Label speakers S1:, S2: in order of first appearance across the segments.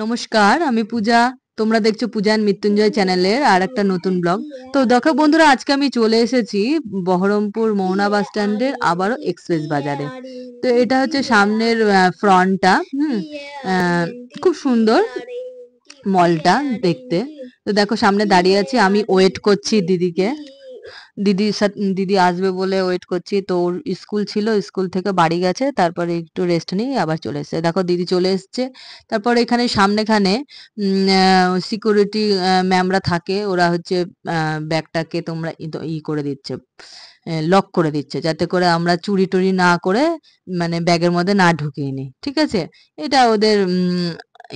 S1: নমস্কার, আমি পূজা। তোমরা দেখছো পূজা অ্যান্ড মৃত্যুঞ্জয় চ্যানেলের আর একটা নতুন ব্লগ। তো দেখো বন্ধুরা, আজকে আমি চলে এসেছি বহরমপুর মোহনা বাস স্ট্যান্ডের আবারও এক্সপ্রেস বাজারে। তো এটা হচ্ছে সামনের ফ্রন্টটা। আহ, খুব সুন্দর মলটা দেখতে। তো দেখো সামনে দাঁড়িয়ে আছি, আমি ওয়েট করছি দিদিকে। দিদি আসবে বলে ওয়েট করছি। তো ওর স্কুল ছিল, স্কুল থেকে বাড়ি গেছে, তারপরে একটু রেস্ট নিয়ে আবার চলে এসেছে। দেখো দিদি চলে এসছে। তারপরে এখানে সামনেখানে সিকিউরিটি ম্যামরা থাকে, ওরা হচ্ছে ব্যাগটাকে তোমরা করে দিচ্ছে, লক করে দিচ্ছে, যাতে করে আমরা চুরি টুরি না করে মানে ব্যাগের মধ্যে না ঢুকিয়ে নিই। ঠিক আছে, এটা ওদের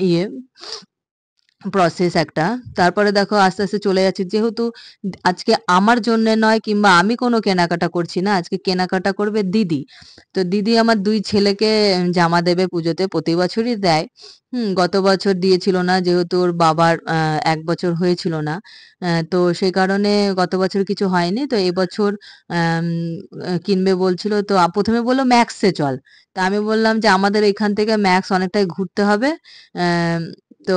S1: ইয়ে প্রসেস একটা। তারপরে দেখো আস্তে আস্তে চলে যাচ্ছি, যেহেতু আজকে আমার জন্য নয় কিংবা আমি কোনো কেনাকাটা করছি না, আজকে কেনাকাটা করবে দিদি। তো দিদি আমার দুই ছেলেকে জামা দেবে পুজোতে, প্রতি বছরই দেয়। গত বছর দিয়েছিল না, যেহেতু ওর বাবার 1 বছর হয়েছিল না। তো সেই কারণে গত বছর কিছু হয়নি, তো এবছর কিনবে বলছিল। তো প্রথমে বললো ম্যাক্সে চল। তা আমি বললাম যে আমাদের এখান থেকে ম্যাক্স অনেকটাই ঘুরতে হবে। আহ তো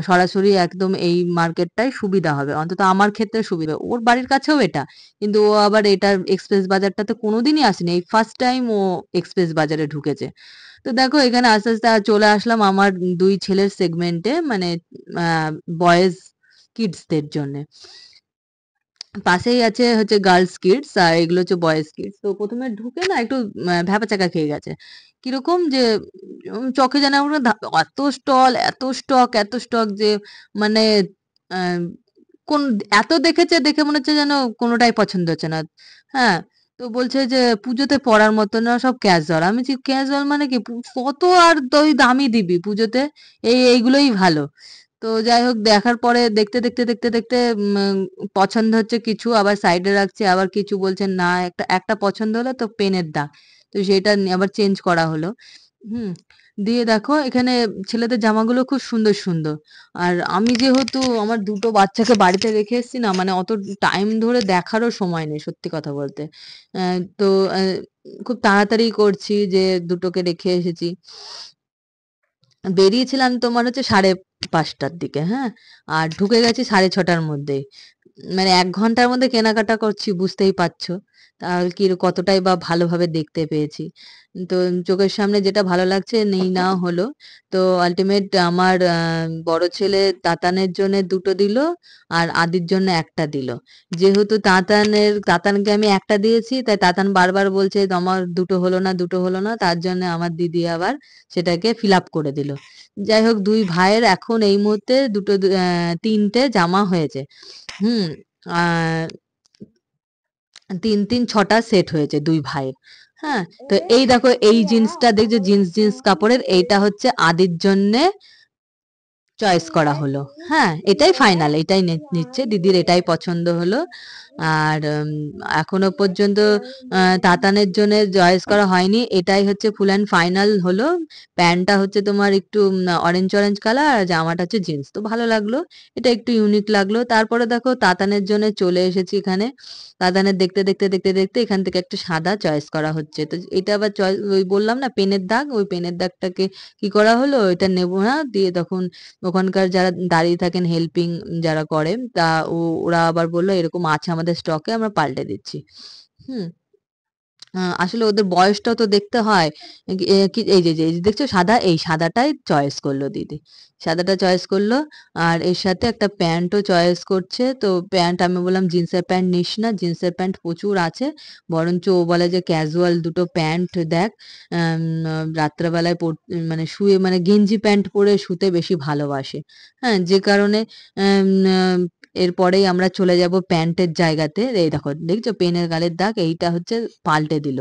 S1: সরাসরি একদম এই মার্কেটটাই সুবিধা হবে, অন্তত আমার ক্ষেত্রে সুবিধা। ওর বাড়ির কাছেও এটা, কিন্তু ও আবার এটা এক্সপ্রেস বাজারটাতে কোনোদিনই আসেনি, এই ফার্স্ট টাইম ও এক্সপ্রেস বাজারে ঢুকেছে। তো দেখো এখানে আস্তে আস্তে চলে আসলাম আমার দুই ছেলের সেগমেন্টে, মানে বয়েজ কিডসদের জন্য। পাশেই আছে হচ্ছে গার্লস কিডস, আর এগুলো হচ্ছে বয়েজ কিডস। তো প্রথমে ঢুকে না একটু ভ্যাবাচ্যাকা খেয়ে গেছে। কিরকম যে চোখে যেন আমরা এত স্টল, এত স্টক, এত স্টক যে মানে আহ, কোন এত দেখেছে, দেখে মনে হচ্ছে যেন কোনোটাই পছন্দ হচ্ছে না। হ্যাঁ, তো বলছে যে পুজোতে পরার মতো না, সব ক্যাজুয়াল। আমি বলছি ক্যাজুয়াল মানে কি? কত আর তুই দামি দিবি পুজোতে? এইগুলোই ভালো। তো যাই হোক, দেখার পরে দেখতে দেখতে দেখতে দেখতে পছন্দ হচ্ছে কিছু, আবার সাইডে রাখছে, আবার কিছু বলছেন না, একটা একটা পছন্দ হলো তো পেনের দাগ, তো সেটা আবার চেঞ্জ করা হলো। হুম দিয়ে দেখো এখানে ছেলেদের জামাগুলো খুব সুন্দর সুন্দর। আর আমি যেহেতু আমার দুটো বাচ্চাকে বাড়িতে রেখে এসেছি না, মানে অত টাইম ধরে দেখারও সময় নেই সত্যি কথা বলতে। তো খুব তাড়াতাড়ি করছি যে দুটোকে রেখে এসেছি। বেরিয়েছিলাম তোমার হচ্ছে 5:30টার দিকে, হ্যাঁ, আর ঢুকে গেছি 6:30টার মধ্যে। মানে 1 ঘন্টার মধ্যে কেনাকাটা করছি, বুঝতেই পারছো। তাহলে কি কতটাই বা ভালোভাবে দেখতে পেয়েছি। তো চোখের সামনে যেটা ভালো লাগছে নেই না হলো। তো আলটিমেট আমার বড় ছেলে তাতানের জন্য দুটো দিল, আর আদির জন্য একটা দিল। যেহেতু তাতানকে আমি একটা দিয়েছি, তাই তাতান বারবার বলছে আমার দুটো হলো না, দুটো হলো না, তার জন্য আমার দিদি আবার সেটাকে ফিল আপ করে দিল। যাই হোক, দুই ভাইয়ের এখন এই মুহূর্তে তিনটে জামা হয়েছে। হুম আহ 3 3 6টা সেট হয়েছে দুই ভাইয়ের। হ্যাঁ, তো এই দেখো এই জিন্সটা দেখছো, জিন্স জিন্স কাপড়ের, এইটা হচ্ছে আদির জন্যে চয়েস করা হলো। হ্যাঁ, এটাই ফাইনাল, এটাই নিচ্ছে, দিদির এটাই পছন্দ হলো। আর এখনো পর্যন্ত তাতানের জন্য চয়েস করা হয়নি, এটাই হচ্ছে ফুল অ্যান্ড ফাইনাল হলো। প্যান্টটা হচ্ছে তোমার একটু অরেঞ্জ অরেঞ্জ কালার, আর জামাটা হচ্ছে জিন্স। তো ভালো লাগলো, এটা একটু ইউনিক লাগলো। তারপরে দেখো তাতানের জন্য চলে এসেছি এখানে। তাতানের দেখতে দেখতে দেখতে দেখতে এখান থেকে একটা সাদা চয়েস করা হচ্ছে। তো এটা আবার চয়েস, ওই বললাম না পেনের দাগ, ওই পেনের দাগটাকে কি করা হলো, এটা নেবো না, দিয়ে তখন ওখানকার যারা দাঁড়িয়ে থাকেন হেল্পিং যারা করে, তা ওরা আবার বললো এরকম আছে আমাদের স্টকে, আমরা পাল্টে দিচ্ছি। হুম আসলে ওদের বয়সটাও তো দেখতে হয়। এই যে দেখছো সাদা, এই সাদাটাই চয়েস করলো দিদি, সাদাটা চয়েস করলো। আর এর সাথে একটা প্যান্টও চয়েস করছে। তো প্যান্ট আমি বললাম জিন্সের প্যান্ট নিস না, জিন্সের প্যান্ট প্রচুর আছে, বরঞ্চ ও বলে যে ক্যাজুয়াল দুটো প্যান্ট দেখ। রাত্রেবেলায় মানে শুয়ে, মানে গেঞ্জি প্যান্ট পরে শুতে বেশি ভালোবাসে। হ্যাঁ, যে কারণে আম, আহ, এরপরেই আমরা চলে যাব প্যান্টের জায়গাতে। এই দেখো দেখছো পেনের গালের দাগ, এইটা হচ্ছে পাল্টে দিল।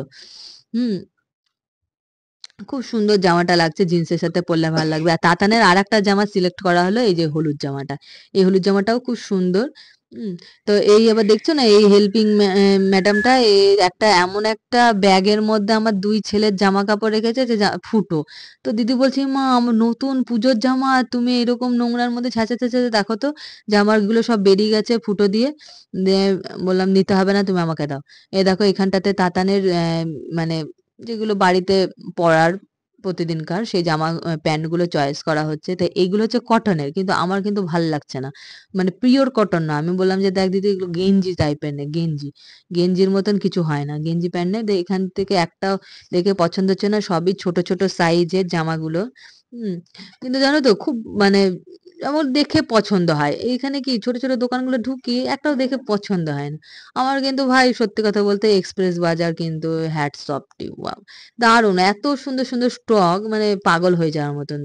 S1: হুম খুব সুন্দর জামাটা লাগছে, জিন্সের সাথে পরলে ভালো লাগবে। আর তাতানের আর একটা জামা সিলেক্ট করা হলো, এই যে হলুদ জামাটা, এই হলুদ জামাটাও খুব সুন্দর। উম, তো এই আবার দেখছো না, এই হেল্পিং ম্যাডামটা একটা এমন একটা ব্যাগের মধ্যে আমার দুই ছেলের জামা কাপড় রেখেছে যে ফুটো। তো দিদি বলছি মা আমার নতুন পুজোর জামা, আর তুমি এরকম নোংরার মধ্যে ছাঁচে ছাঁচে দেখো তো, জামাগুলো সব বেরিয়ে গেছে ফুটো দিয়ে। দিয়ে বললাম নিতে হবে না, তুমি আমাকে দাও। দেখো এখানটাতে তাতানের মানে যেগুলো বাড়িতে পরার প্রতিদিনকার সেই জামা প্যান্টগুলো চয়েস করা হচ্ছে। তো এইগুলো হচ্ছে কটনের। কিন্তু আমার কিন্তু ভাল লাগছে না। মানে পিওর কটন না। আমি বললাম যে, "দেখ দিদি এগুলো গেঞ্জি টাইপের নে, গেঞ্জি। গেঞ্জির মতন কিছু হয় না। গেঞ্জি প্যান্ট নে।" তো এখান থেকে একটাও দেখে পছন্দ হচ্ছে না। সবই ছোট, ছোট সাইজের জামাগুলো। হুম। কিন্তু জানো তো খুব মানে আমার দেখে পছন্দ হয়। এইখানে কি ছোট, ছোট দোকানগুলো ঢুকি একটাও দেখে পছন্দ হয় না। আমার কিন্তু ভাই সত্যি কথা বলতে এক্সপ্রেস বাজার কিন্তু hats off to you. Wow! দারুণ! এত সুন্দর, সুন্দর স্টক মানে পাগল হয়ে যাওয়ার মতন।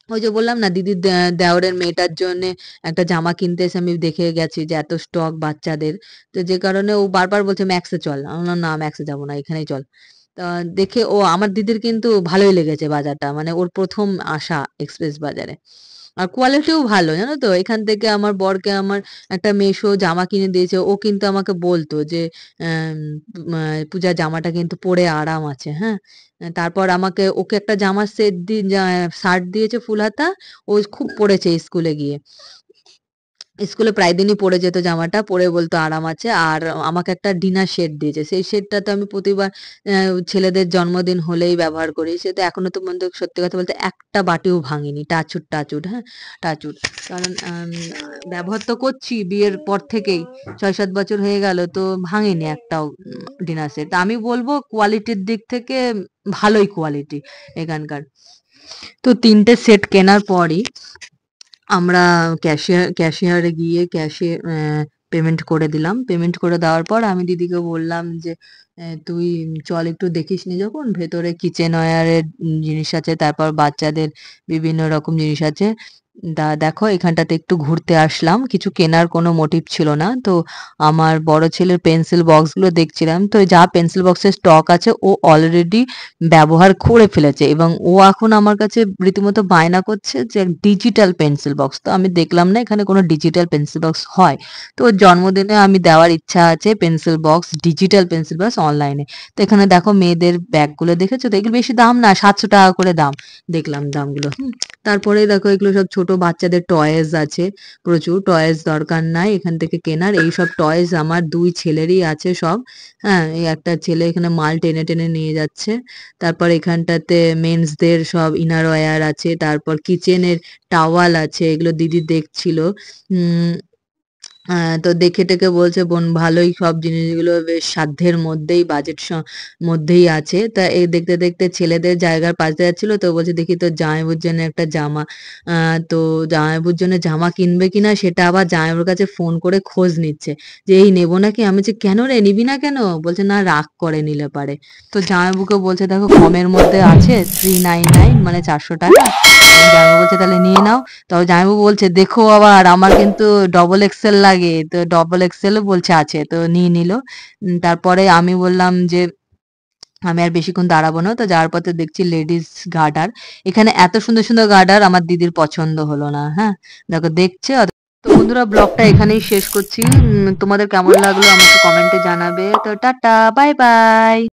S1: ওই যে বললাম না দিদির দেওরের মেয়েটার জন্যে একটা জামা কিনতে এসে আমি দেখে গেছি যে এত স্টক বাচ্চাদের। তো যে কারণে ও বারবার বলছে, "ম্যাক্সে চল।" আমি বললাম, "না ম্যাক্সে যাবো না, এখানেই চল।" তা দেখে ও আমার দিদির কিন্তু ভালোই লেগেছে বাজারটা। মানে ওর ১ম আসা এক্সপ্রেস বাজারে। আর কোয়ালিটিও ভালো জানো তো? এখান থেকে আমার বরকে আমার একটা মেশো জামা কিনে দিয়েছে। ও কিন্তু আমাকে বলতো যে, অ্যাম মা "পূজা জামাটা কিন্তু পরে আরাম আছে।" হ্যাঁ? তারপর আমাকে ওকে একটা জামার সেট শার্ট দিয়েছে ফুল হাতা। ও খুব পড়েছে স্কুলে গিয়ে। স্কুলে প্রায় দিনই পড়ে যেত জামাটা। পরে বলতো আরাম আছে। আর আমাকে একটা ডিনার সেট দিয়েছে। সেই সেটটা তো আমি প্রতিবার অ্যা ছেলেদের জন্মদিন হলেই ব্যবহার করি। সেটা এখনো তো পর্যন্ত সত্যি কথা বলতে একটা বাটিও ভাঙিনি। টাচউড, টাচউড হ্যাঁ? টাচউড। কারণ ব্যবহার তো করছি বিয়ের পর থেকেই। ৬-৭ বছর হয়ে গেল তো ভাঙেনি একটাও ডিনার সেট। তা আমি বলব কোয়ালিটির দিক থেকে ভালোই কোয়ালিটি এখানকার। তো ৩ টে সেট কেনার পরই আমরা ক্যাশিয়ারে গিয়ে ক্যাশে পেমেন্ট করে দিলাম। পেমেন্ট করে দেওয়ার পর আমি দিদিকে বললাম যে, তুই চল একটু দেখিসনি যখন ভেতরে কিচেনওয়্যার এর জিনিস আছে, তারপর বাচ্চাদের বিভিন্ন রকম জিনিস আছে। দেখো এখানটাতে একটু ঘুরতে আসলাম। কিছু কেনার কোনো মোটিভ ছিল না। তো আমার বড় ছেলের পেন্সিল বক্সগুলো দেখছিলাম। তো যা পেন্সিল বক্সের স্টক আছে ও অলরেডি ব্যবহার করে ফেলেছে এবং ও এখন আমার কাছে রীতিমতো বায়না করছে যে ডিজিটাল পেন্সিল বক্স। তো আমি দেখলাম না এখানে কোনো ডিজিটাল পেন্সিল বক্স হয়। তো ওর জন্মদিনে আমি দেওয়ার ইচ্ছা আছে pencil box, digital pencil box অনলাইনে। তো এখানে দেখো মেয়েদের ব্যাগগুলো দেখেছো তো? এগুলো বেশি দাম না, ৳৭০০ করে দাম। দেখলাম দামগুলো। তারপরে দেখো এগুলো সব ছোট বাচ্চাদের টয়েস আছে। প্রচুর টয়েস দরকার নাই এখান থেকে কেনার। এইসব টয়েস আমার ২ ছেলেরই আছে সব। হ্যাঁ? এই একটা ছেলে এখানে মাল টেনে, টেনে নিয়ে যাচ্ছে। তারপর এখানটাতে মেন্সদের সব ইনার ওয়্যার আছে। তারপর কিচেনের টাওয়াল আছে। এগুলো দিদি দেখছিল। উম তো দেখে-টেকে বলছে, "বোন ভালোই সব জিনিসগুলো বেশ সাধ্যের মধ্যেই বাজেট মধ্যেই আছে।" তা এই দেখতে, দেখতে ছেলেদের জায়গার পাশ দিয়ে যাচ্ছিল তো বলছে, "দেখি তোর জামাইবুর জন্য একটা জামা।" আ তো জামাইবুর জন্য জামা কিনবে কিনা সেটা আবার জামাইবাবুর কাছে ফোন করে খোঁজ নিচ্ছে যে, "এই নেবো নাকি?" আমি বলছি, "কেন রে নিবি না কেন?" বলছে, "না রাগ করে নিলে পারে।" তো জামাইবাবুকে বলছে, "দেখো কমের মধ্যে আছে 399 মানে ৳400 জামাইবাবু বলছে, "তাহলে নিয়ে নাও।" তো জামাইবাবু বলছে, "দেখো আবার আমার কিন্তু ডবল এক্সেল লাগে।" তো ডবল এক্সেল ও বলছে আছে। তো নিয়ে নিল। তারপরে আমি বললাম যে, "আমি আর বেশিক্ষণ দাঁড়াবো না।" তো যাওয়ার পথে দেখছি লেডিস গার্ডার। এখানে এত সুন্দর, সুন্দর গার্ডার আমার দিদির পছন্দ হলো না। হ্যাঁ? দেখো দেখছে। তো বন্ধুরা ব্লগটা এখানেই শেষ করছি। তোমাদের কেমন লাগলো আমাকে কমেন্টে জানাবে। তো টাটা, বাই, বাই।